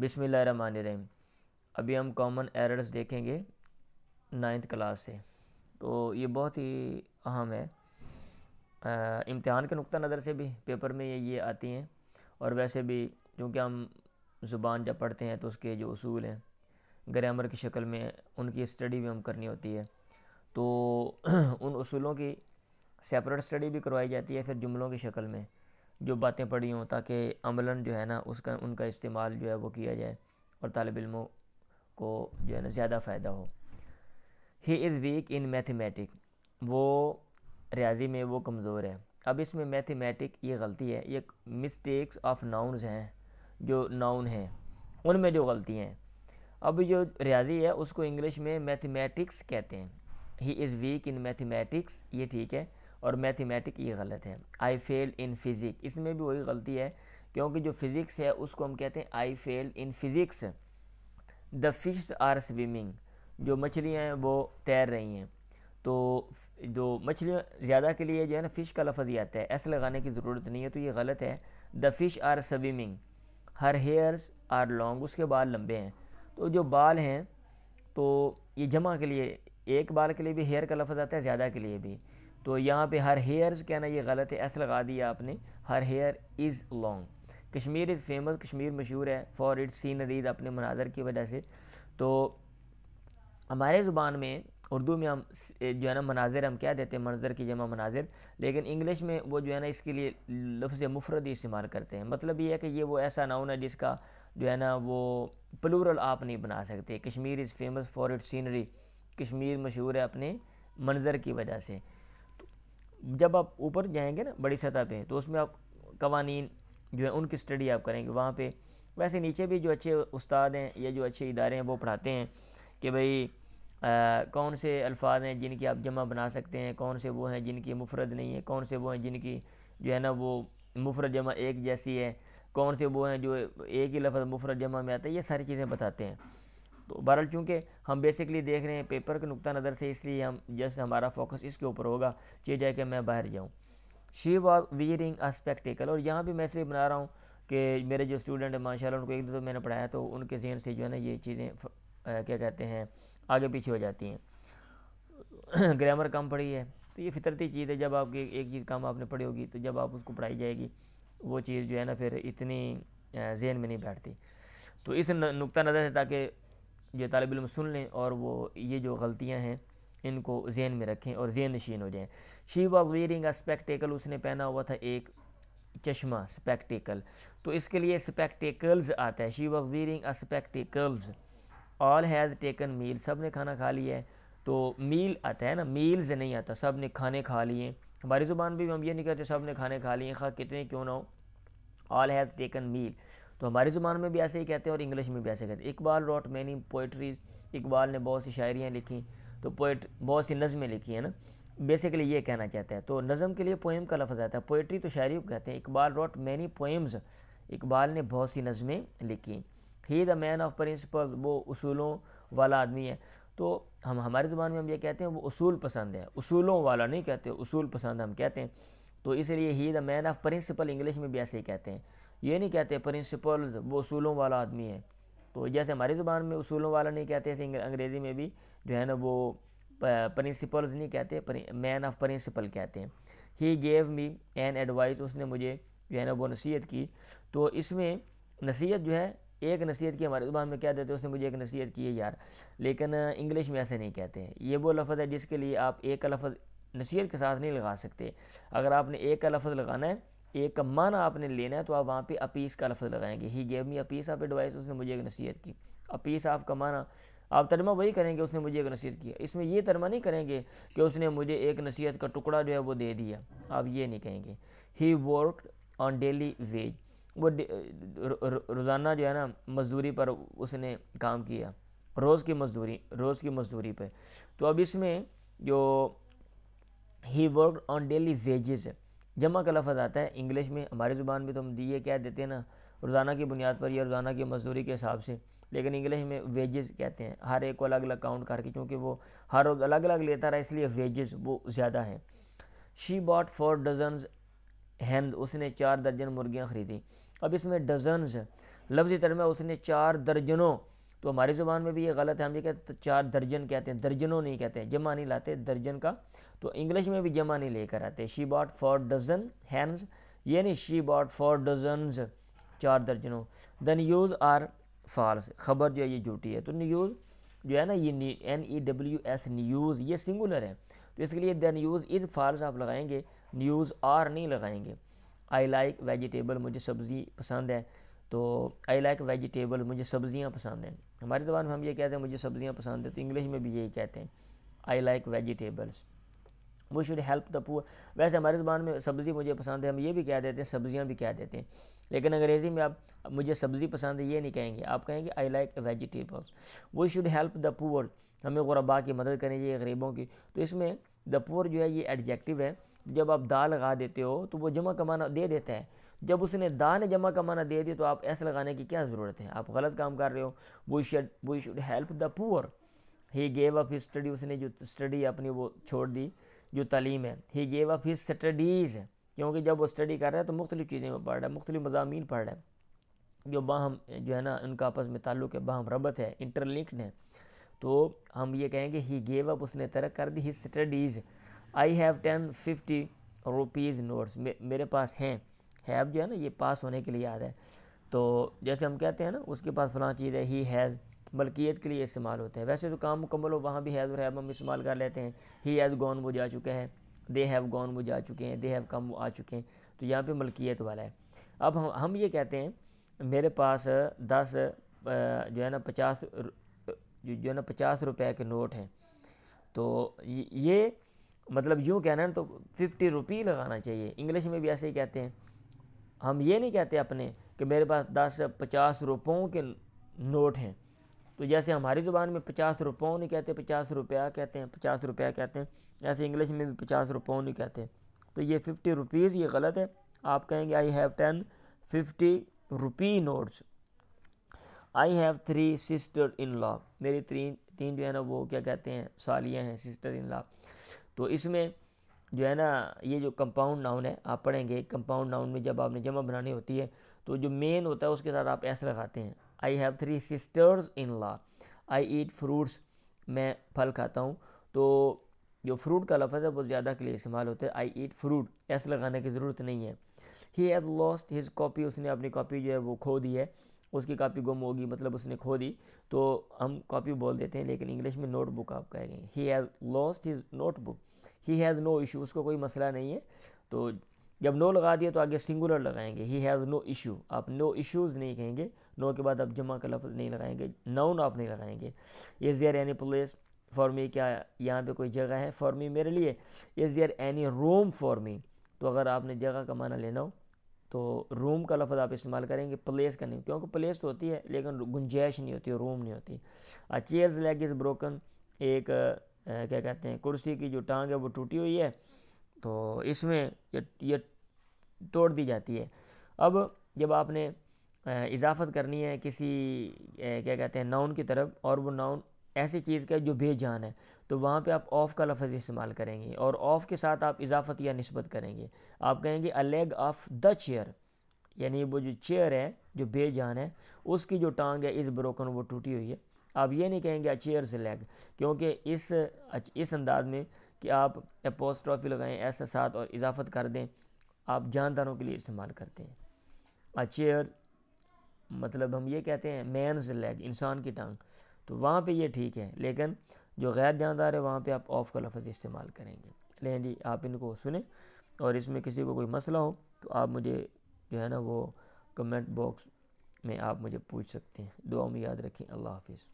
بسم اللہ الرحمن الرحیم۔ ابھی ہم کامن ایررز دیکھیں گے 9th کلاس سے، تو یہ بہت ہی اہم ہے۔ امتحان کے نقطہ نظر سے بھی پیپر میں یہ آتی ہیں، اور ویسے بھی کیونکہ ہم زبان جب پڑھتے ہیں تو اس کے جو اصول ہیں گرامر کی شکل میں ان کی اسٹڈی بھی ہم کرنی ہوتی ہے، تو ان اصولوں کی سیپریٹ اسٹڈی بھی کروائی جاتی ہے پھر جملوں کی شکل میں جو باتیں پڑھی ہوں، تاکہ عملاً جو ہے نا ان کا استعمال جو ہے وہ کیا جائے اور طالب علموں کو جو ہے نا زیادہ فائدہ ہو۔ ہی از ویک ان میتھمیٹک، وہ ریاضی میں وہ کمزور ہے۔ اب اس میں میتھمیٹک یہ غلطی ہے، یہ مسٹیکس آف ناؤنز ہیں، جو ناؤن ہیں ان میں جو غلطی ہیں۔ اب جو ریاضی ہے اس کو انگلش میں میتھمیٹکس کہتے ہیں۔ ہی از ویک ان میتھمیٹکس یہ ٹھیک ہے، اور میتھمیٹک یہ غلط ہے۔ آئی فیلڈ ان فزکس، اس میں بھی وہی غلطی ہے، کیونکہ جو فزکس ہے اس کو ہم کہتے ہیں I field in physics. The fish are swimming, جو مچھلیاں ہیں وہ تیر رہی ہیں، تو جو مچھلیاں زیادہ کے لیے جو ہے نا فش کا لفظ ہی آتا ہے، ایسے لگانے کی ضرورت نہیں ہے، تو یہ غلط ہے۔ The fish are swimming, her hairs are long, اس کے بال لمبے ہیں، تو جو بال ہیں تو یہ جمع کے لیے ایک بال کے لیے بھی ہیئر کا لفظ آتا ہے، زیادہ کے لیے بھی، تو یہاں پہ ہر ہیئرز کہنا یہ غلط ہے، ایسے لگا دیا آپ نے، her hair is long. Kashmir is famous, Kashmir مشہور ہے فار اٹس سینریز، اپنے مناظر کی وجہ سے۔ تو ہمارے زبان میں اردو میں ہم جو ہے نا مناظر ہم کیا دیتے ہیں، منظر کی جمع مناظر، لیکن انگلش میں وہ جو ہے نا اس کے لیے لفظ مفرد ہی استعمال کرتے ہیں۔ مطلب یہ ہے کہ یہ وہ ایسا ناؤن ہے جس کا جو ہے نا وہ پلورل آپ نہیں بنا سکتے۔ Kashmir is famous for its scenery, Kashmir مشہور ہے اپنے منظر کی وجہ سے۔ جب آپ اوپر جائیں گے نا بڑی سطح پہ، تو اس میں آپ قوانین جو ہیں ان کی اسٹڈی آپ کریں گے وہاں پہ۔ ویسے نیچے بھی جو اچھے استاد ہیں یا جو اچھے ادارے ہیں وہ پڑھاتے ہیں کہ بھئی کون سے الفاظ ہیں جن کی آپ جمع بنا سکتے ہیں، کون سے وہ ہیں جن کی مفرد نہیں ہے، کون سے وہ ہیں جن کی جو ہے نا وہ مفرد جمع ایک جیسی ہے، کون سے وہ ہیں جو ایک ہی لفظ مفرد جمع میں آتا ہے، یہ ساری چیزیں بتاتے ہیں۔ تو بہرحال چونکہ ہم بیسکلی دیکھ رہے ہیں پیپر کے نقطہ نظر سے، اس لیے ہم جیسے ہمارا فوکس اس کے اوپر ہوگا، چاہے جائے کہ میں باہر جاؤں۔ She was wearing a spectacle, اور یہاں بھی میں اس لیے بنا رہا ہوں کہ میرے جو اسٹوڈنٹ ہیں ماشاءاللہ ان کو ایک دو میں نے پڑھایا تو ان کے ذہن سے جو ہے نا یہ چیزیں کیا کہتے ہیں آگے پیچھے ہو جاتی ہیں۔ گرامر کم پڑھی ہے تو یہ فطرتی چیز ہے، جب آپ کی ایک چیز کم آپ نے پڑھی ہوگی تو جب آپ اس کو پڑھائی جائے گی وہ چیز جو ہے نا پھر اتنی ذہن میں نہیں بیٹھتی۔ تو اس نقطہ نظر سے تاکہ جو طالب علم سن لیں اور وہ یہ جو غلطیاں ہیں ان کو ذہن میں رکھیں اور ذہن نشین ہو جائیں۔ She was wearing a spectacle, اس نے پہنا ہوا تھا ایک چشمہ، اسپیکٹیکل، تو اس کے لیے اسپیکٹیکلز آتا ہے۔ She was wearing a spectacles. All has taken meal, سب نے کھانا کھا لیا ہے، تو میل آتا ہے نا، میلز نہیں آتا، سب نے کھانے کھا لیے۔ ہماری زبان بھی ہم یہ نہیں کہتے سب نے کھانے کھا لیے، خواہ کتنے کیوں نہ ہو، آل ہیز ٹیکن میل، تو ہماری زبان میں بھی ایسے ہی کہتے ہیں اور انگلش میں بھی ایسے کہتے ہیں۔ Iqbal wrote many poetries, Iqbal نے بہت سی شاعریاں لکھی، تو بہت سی نظمیں لکھی ہیں نا، بیسیکلی یہ کہنا چاہتا ہے۔ تو نظم کے لیے پوئم کا لفظ آتا ہے، پوئٹری تو شاعری کو کہتے ہیں۔ Iqbal wrote many poems, Iqbal نے بہت سی نظمیں لکھی۔ ہی دا مین آف پرنسپل، وہ اصولوں والا آدمی ہے، تو ہماری زبان میں ہم یہ کہتے ہیں وہ اصول پسند ہے، اصولوں والا نہیں کہتے، اصول پسند ہم کہتے ہیں، تو اس لیے ہی دا مین آف پرنسپل انگلش میں بھی ایسے ہی کہتے ہیں، یہ نہیں کہتے پرنسپلز، وہ اصولوں والا آدمی ہے۔ تو جیسے ہماری زبان میں اصولوں والا نہیں کہتے، ایسے انگریزی میں بھی جو ہے نا وہ پرنسپلز نہیں کہتے، مین آف پرنسپل کہتے ہیں۔ ہی گیو می این ایڈوائس، اس نے مجھے جو ہے نا وہ نصیحت کی، تو اس میں نصیحت جو ہے ایک نصیحت کی ہماری زبان میں کیا دیتے ہیں، اس نے مجھے ایک نصیحت کی ہے یار، لیکن انگلش میں ایسے نہیں کہتے ہیں۔ یہ وہ لفظ ہے جس کے لیے آپ ایک کا لفظ نصیحت کے ساتھ نہیں لگا سکتے۔ اگر آپ نے ایک کا لفظ لگانا ہے، ایک کا معنی آپ نے لینا ہے، تو آپ وہاں پہ اپیس کا لفظ لگائیں گے۔ ہی گیو می اپیس آف ایڈوائس، اس نے مجھے ایک نصیحت کی۔ اپیس آف کا معنی آپ ترجمہ وہی کریں گے، اس نے مجھے ایک نصیحت کی، اس میں یہ ترجمہ نہیں کریں گے کہ اس نے مجھے ایک نصیحت کا ٹکڑا جو ہے وہ دے دیا، آپ یہ نہیں کہیں گے۔ ہی ورکڈ آن ڈیلی ویج، وہ روزانہ جو ہے نا مزدوری پر اس نے کام کیا، روز کی مزدوری پہ۔ تو اب اس میں جو ہی ورکڈ آن ڈیلی ویجز جمع کا لفظ آتا ہے انگلش میں، ہماری زبان میں تو ہم یہ کیا دیتے ہیں نا روزانہ کی بنیاد پر یا روزانہ کی مزدوری کے حساب سے، لیکن انگلش میں ویجز کہتے ہیں، ہر ایک کو الگ الگ کاؤنٹ کر کے، کیونکہ وہ ہر روز الگ الگ لیتا رہا اس لیے ویجز وہ زیادہ ہیں۔ شی باٹ 4 ڈزنز ہینز، اس نے 4 درجن مرغیاں خریدی۔ اب اس میں ڈزنز لفظی ترجمہ اس نے 4 درجنوں. تو ہماری زبان میں بھی یہ غلط ہے, ہم یہ کہتے ہیں 4 درجن کہتے ہیں, درجنوں نہیں کہتے ہیں, جمع نہیں لاتے درجن کا. تو انگلش میں بھی جمع نہیں لے کر آتے. شی باٹ 4 ڈزن ہینز, یہ نہیں شی باٹ 4 ڈزنز 4 درجنوں. دا نیوز آر فالس, خبر جو ہے یہ جھوٹی ہے. تو نیوز جو ہے نا یہ NEWS نیوز یہ سنگولر ہے, تو اس کے لیے دا نیوز از فالس آپ لگائیں گے, نیوز آر نہیں لگائیں گے. آئی لائک ویجیٹیبل, مجھے سبزی پسند ہے. تو آئی لائک ویجیٹیبل, مجھے سبزیاں پسند ہیں. ہماری زبان میں ہم یہ کہتے ہیں مجھے سبزیاں پسند ہیں, تو انگلش میں بھی یہی کہتے ہیں I like vegetables. We should help the poor. ویسے ہماری زبان میں سبزی مجھے پسند ہے ہم یہ بھی کہہ دیتے ہیں, سبزیاں بھی کہہ دیتے ہیں, لیکن انگریزی میں آپ مجھے سبزی پسند ہے یہ نہیں کہیں گے, آپ کہیں گے I like vegetables. We should help the poor, ہمیں غرباء کی مدد کرنی چاہیے, غریبوں کی. تو اس میں دا پور جو ہے یہ ایڈجیکٹو ہے, جب آپ دا لگا دیتے ہو تو وہ جمع کا معنی دے دیتا ہے. جب اس نے دا نے جمع کا معنی دے دیا تو آپ ایسے لگانے کی کیا ضرورت ہے, آپ غلط کام کر رہے ہو. وی شوڈ ہیلپ دا پور. ہی گیو اپ ہز اسٹڈی, اس نے جو اسٹڈی اپنی وہ چھوڑ دی, جو تعلیم ہے. ہی گیو اپ ہز اسٹڈیز, کیونکہ جب وہ اسٹڈی کر رہا ہے تو مختلف چیزیں میں پڑھ رہا ہے, مختلف مضامین پڑھ رہا ہے جو باہم جو ہے نا ان کا آپس میں تعلق ہے, باہم ربط ہے, انٹر لنکڈ ہے. تو ہم یہ کہیں گے ہی گیو اپ, اس نے ترک کر دی, his studies. I have 10-50 rupees notes, میرے پاس ہیں. ہیو جو ہے نا یہ پاس ہونے کے لیے یاد ہے, تو جیسے ہم کہتے ہیں نا اس کے پاس فلاں چیز ہے, ہی ہیز ملکیت کے لیے استعمال ہوتا ہے. ویسے تو کام مکمل ہو وہاں بھی ہیز اور ہیو ہم استعمال کر لیتے ہیں. ہی ہیز گون, وہ جا چکا ہے. دے ہیو گون, وہ جا چکے ہیں. دے ہیو کم, وہ آ چکے ہیں. تو یہاں پہ ملکیت والا ہے. اب ہم یہ کہتے ہیں میرے پاس 10 جو ہے نا 50 روپے کے نوٹ ہیں. تو یہ مطلب یوں کہنا ہے تو 50 روپی لگانا چاہیے. انگلش میں بھی ایسے ہی کہتے ہیں, ہم یہ نہیں کہتے اپنے کہ میرے پاس 50 روپوں کے نوٹ ہیں. تو جیسے ہماری زبان میں 50 روپوں نہیں کہتے, 50 روپیہ کہتے ہیں, 50 روپیہ کہتے ہیں, ایسے انگلش میں بھی 50 روپوں نہیں کہتے. تو یہ 50 روپیز یہ غلط ہے. آپ کہیں گے I have 10-50 rupee notes. I have 3 sister in law, میری تین جو ہے نا وہ کیا کہتے ہیں سالیاں ہیں, سسٹر ان لا. تو اس میں جو ہے نا یہ جو کمپاؤنڈ ناؤن ہے آپ پڑھیں گے, کمپاؤنڈ ناؤن میں جب آپ نے جمع بنانی ہوتی ہے تو جو مین ہوتا ہے اس کے ساتھ آپ ایسے لگاتے ہیں I have 3 sisters in law. I eat fruits, میں پھل کھاتا ہوں. تو جو فروٹ کا لفظ ہے وہ زیادہ کے لیے استعمال ہوتا ہے, آئی ایٹ فروٹ, ایسے لگانے کی ضرورت نہیں ہے. He has lost his copy, اس نے اپنی کاپی جو ہے وہ کھو دی ہے, اس کی کاپی گم ہوگی مطلب اس نے کھو دی, تو ہم کاپی بول دیتے ہیں, لیکن انگلش میں نوٹ بک آپ کہیں گے. He has lost his notebook. He has no issue, اس کو کوئی مسئلہ نہیں ہے. تو جب نو لگا دیا تو آگے سنگولر لگائیں گے, ہی ہیز نو ایشو, آپ نو ایشوز نہیں کہیں گے. نو کے بعد آپ جمع کا لفظ نہیں لگائیں گے, ناؤن آپ نہیں لگائیں گے. Is there any place for me, کیا یہاں پہ کوئی جگہ ہے فار می میرے لیے. Is there any room for me, تو اگر آپ نے جگہ کا معنی لینا ہو تو روم کا لفظ آپ استعمال کریں گے, پلیس کا نہیں, کیونکہ پلیس تو ہوتی ہے لیکن گنجائش نہیں ہوتی, روم نہیں ہوتی. چیئرز لیگ از بروکن, ایک کیا کہتے ہیں کرسی کی جو ٹانگ ہے وہ ٹوٹی ہوئی ہے, تو اس میں یہ توڑ دی جاتی ہے. اب جب آپ نے اضافت کرنی ہے کسی کیا کہتے ہیں ناؤن کی طرف, اور وہ ناؤن ایسی چیز کا جو بے جان ہے, تو وہاں پہ آپ آف کا لفظ استعمال کریں گے, اور آف کے ساتھ آپ اضافت یا نسبت کریں گے. آپ کہیں گے اے لیگ آف دا چیئر, یعنی وہ جو چیئر ہے جو بے جان ہے اس کی جو ٹانگ ہے از بروکن, وہ ٹوٹی ہوئی ہے. آپ یہ نہیں کہیں گے چیئرز لیگ, کیونکہ اس انداز میں کہ آپ اپوسٹرافی لگائیں ایسا ساتھ اور اضافت کر دیں, آپ جانداروں کے لیے استعمال کرتے ہیں. چیئر مطلب ہم یہ کہتے ہیں مینز لیگ, انسان کی ٹانگ, تو وہاں پہ یہ ٹھیک ہے, لیکن جو غیر جاندار ہے وہاں پہ آپ آف کا لفظ استعمال کریں گے. لیں جی آپ ان کو سنیں, اور اس میں کسی کو کوئی مسئلہ ہو تو آپ مجھے جو ہے نا وہ کمنٹ باکس میں آپ مجھے پوچھ سکتے ہیں. دعا میں یاد رکھیں. اللہ حافظ.